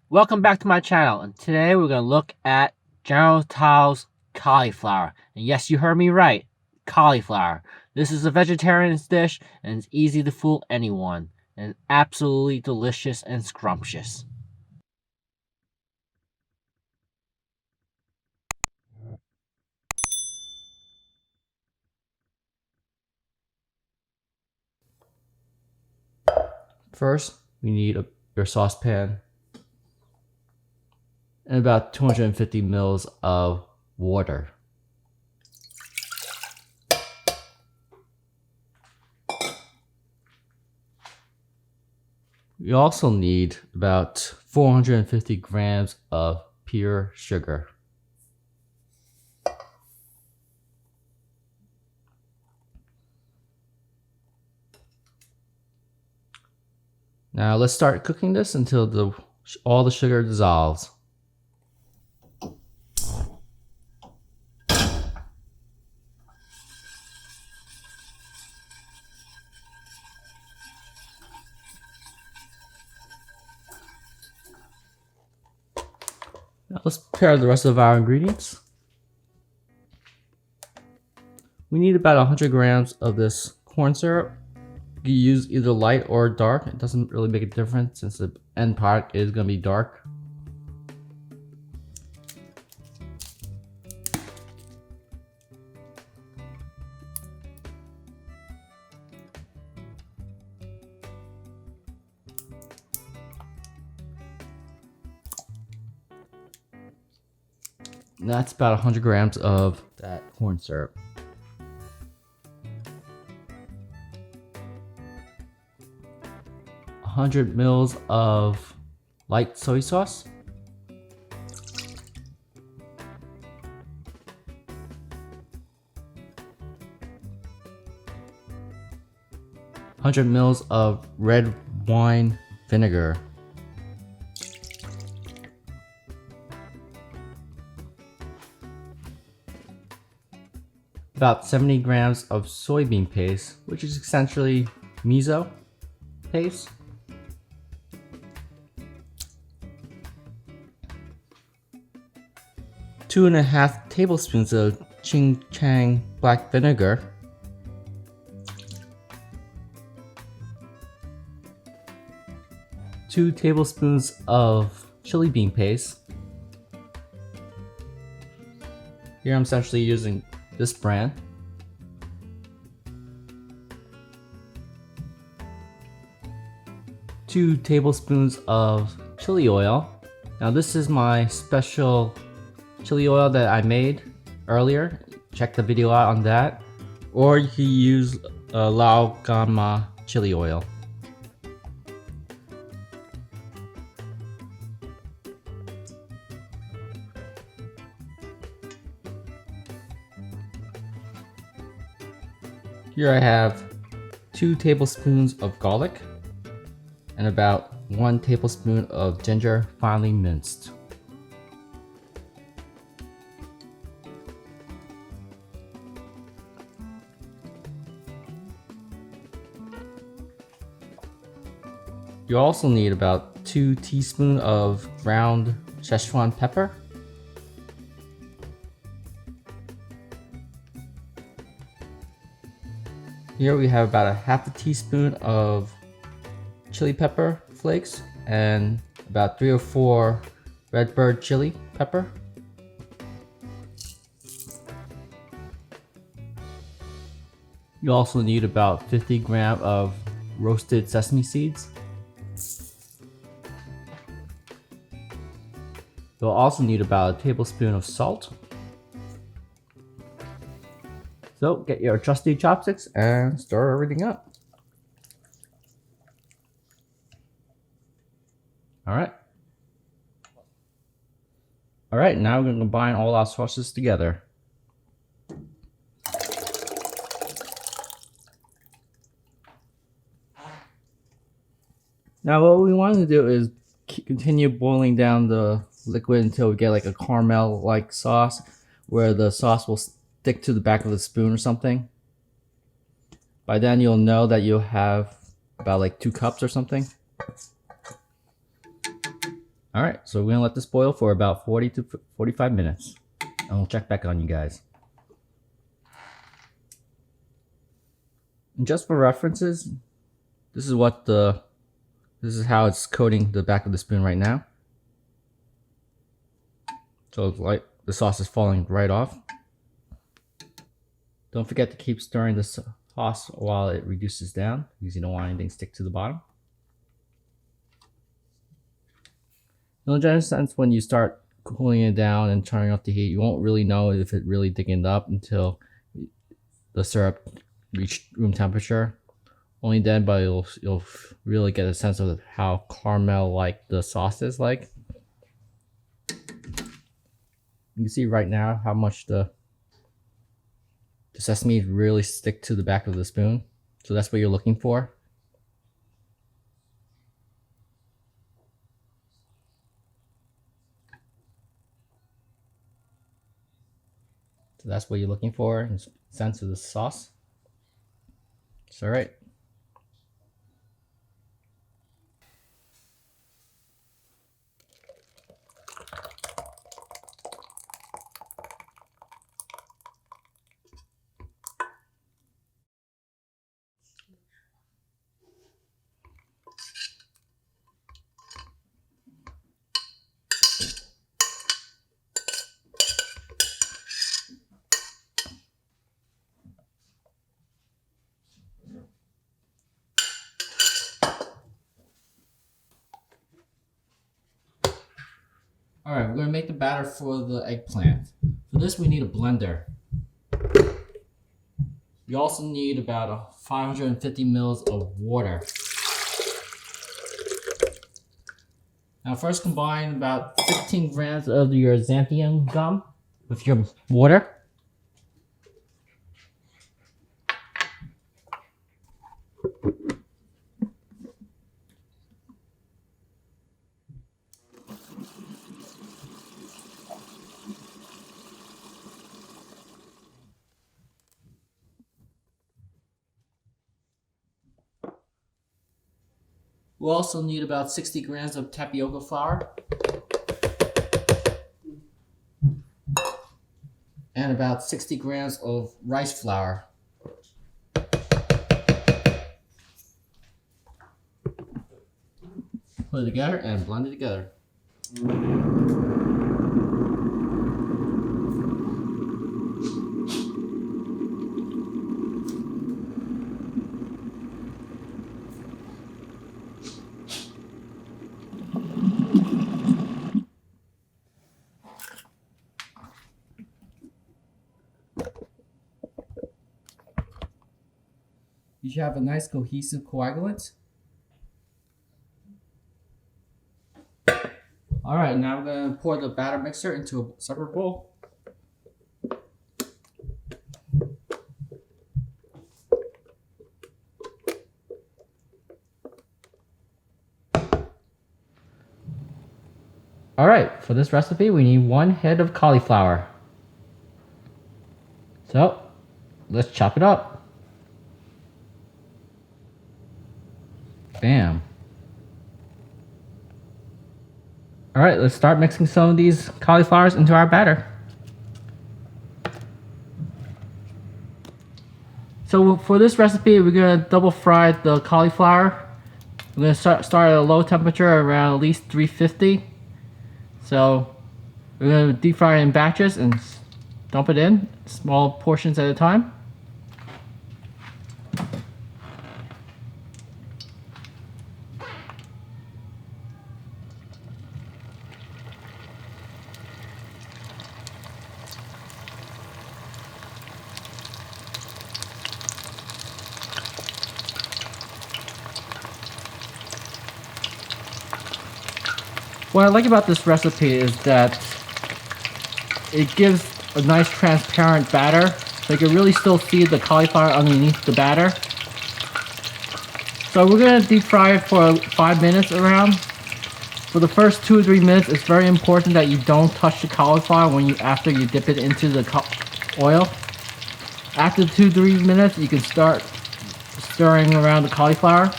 Welcome back to my channel, and today we're going to look at General Tao's cauliflower. And yes, you heard me right, cauliflower. This is a vegetarian dish, and it's easy to fool anyone, and absolutely delicious and scrumptious. First, we need your saucepan and about 250 mils of water. We also need about 450 grams of pure sugar. Now let's start cooking this until all the sugar dissolves. Now let's prepare the rest of our ingredients. We need about 100 grams of this corn syrup. You use either light or dark. It doesn't really make a difference since the end product is going to be dark. And that's about 100 grams of that corn syrup. A 100 mils of light soy sauce. A 100 mils of red wine vinegar. About 70 grams of soybean paste, which is essentially miso paste. Two and a half tablespoons of Chinkiang black vinegar. Two tablespoons of chili bean paste. Here I'm essentially using this brand. Two tablespoons of chili oil. Now this is my special chili oil that I made earlier. Check the video out on that. Or you can use Lao Gan Ma chili oil. Here I have 2 tablespoons of garlic and about 1 tablespoon of ginger finely minced. You also need about 2 teaspoons of ground Sichuan pepper. Here we have about a half a teaspoon of chili pepper flakes and about 3 or 4 red bird chili pepper. You also need about 50 grams of roasted sesame seeds. You'll also need about a tablespoon of salt. So get your trusty chopsticks and stir everything up. Alright, now we're going to combine all our sauces together. Now what we want to do is continue boiling down the liquid until we get like a caramel-like sauce, where the sauce will stick to the back of the spoon or something. By then you'll know that you'll have about like 2 cups or something. All right, so we're gonna let this boil for about 40 to 45 minutes. And we'll check back on you guys. And just for references, this is how it's coating the back of the spoon right now. So it's like the sauce is falling right off. Don't forget to keep stirring the sauce while it reduces down, because you don't want anything to stick to the bottom. In a general sense, when you start cooling it down and turning off the heat, you won't really know if it really thickened up until the syrup reached room temperature. Only then, but you'll really get a sense of how caramel-like the sauce is like. You can see right now how much the sesame really stick to the back of the spoon. So that's what you're looking for. So that's what you're looking for in sense of the sauce. It's all right. All right, we're gonna make the batter for the eggplant. For this, we need a blender. We also need about 550 mils of water. Now first combine about 15 grams of your xanthan gum with your water. We'll also need about 60 grams of tapioca flour and about 60 grams of rice flour. Put it together and blend it together. You should have a nice cohesive coagulant. Alright, now I'm going to pour the batter mixer into a separate bowl. Alright, for this recipe we need 1 head of cauliflower. So, let's chop it up. Bam. Alright, let's start mixing some of these cauliflowers into our batter. So for this recipe, we're going to double fry the cauliflower. We're going to start at a low temperature around at least 350. So we're going to deep fry it in batches and dump it in, small portions at a time. What I like about this recipe is that it gives a nice transparent batter, so you can really still see the cauliflower underneath the batter. So we're going to deep fry it for 5 minutes around. For the first 2 or 3 minutes, it's very important that you don't touch the cauliflower after you dip it into the oil. After 2-3 minutes, you can start stirring around the cauliflower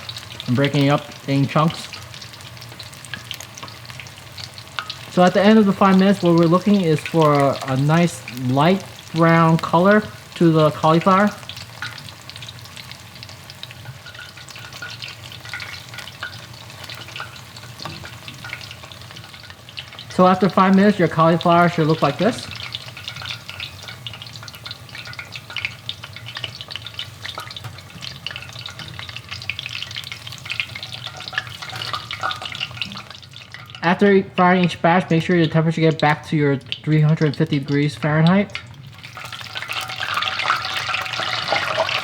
and breaking it up in chunks. So at the end of the 5 minutes, what we're looking is for a nice light brown color to the cauliflower. So after 5 minutes, your cauliflower should look like this. After frying each batch, make sure your temperature get back to your 350 degrees Fahrenheit.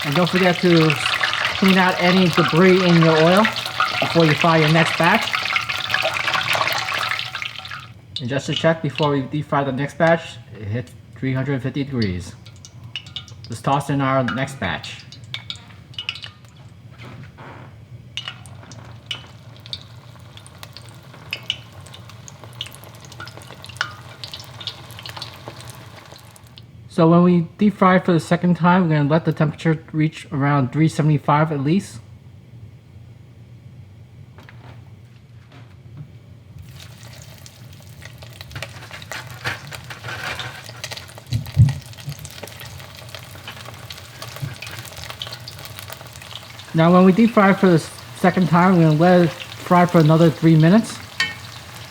And don't forget to clean out any debris in your oil before you fry your next batch. And just to check before we deep fry the next batch, it hits 350 degrees. Let's toss in our next batch. So when we deep fry for the second time, we're going to let the temperature reach around 375 at least. Now when we deep fry for the second time, we're going to let it fry for another 3 minutes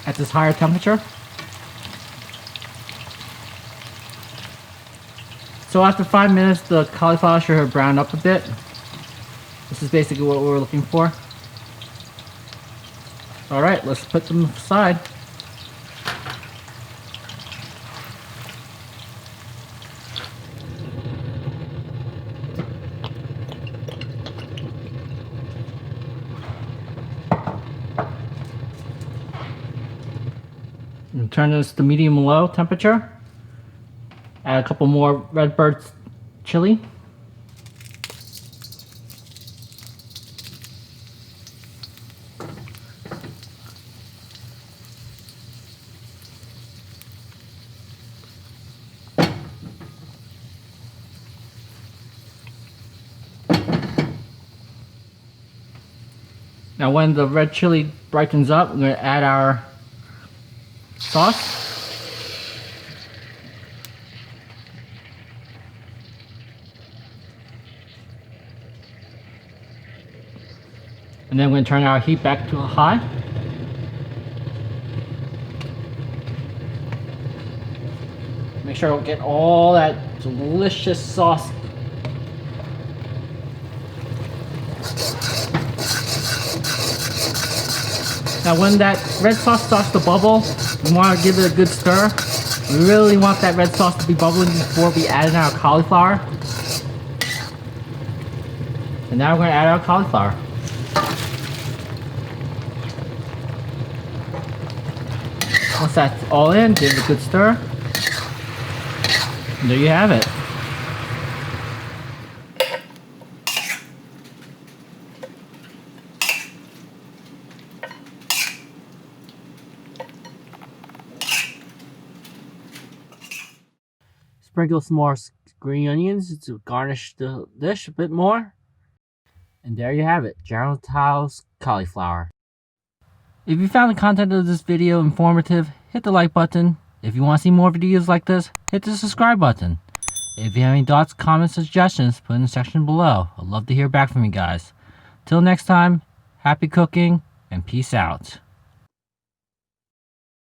at this higher temperature. So after 5 minutes, the cauliflower should have browned up a bit. This is basically what we're looking for. Alright, let's put them aside. And turn this to medium-low temperature. Add a couple more Redbird chili. Now when the red chili brightens up, we're going to add our sauce. And then we're going to turn our heat back to a high. Make sure we get all that delicious sauce. Now when that red sauce starts to bubble, we want to give it a good stir. We really want that red sauce to be bubbling before we add in our cauliflower. And now we're going to add our cauliflower. Once that's all in, give it a good stir. And there you have it. Sprinkle some more green onions to garnish the dish a bit more. And there you have it, General Tao's cauliflower. If you found the content of this video informative, hit the like button. If you want to see more videos like this, hit the subscribe button. If you have any thoughts, comments, suggestions, put in the section below. I'd love to hear back from you guys. Till next time, happy cooking and peace out.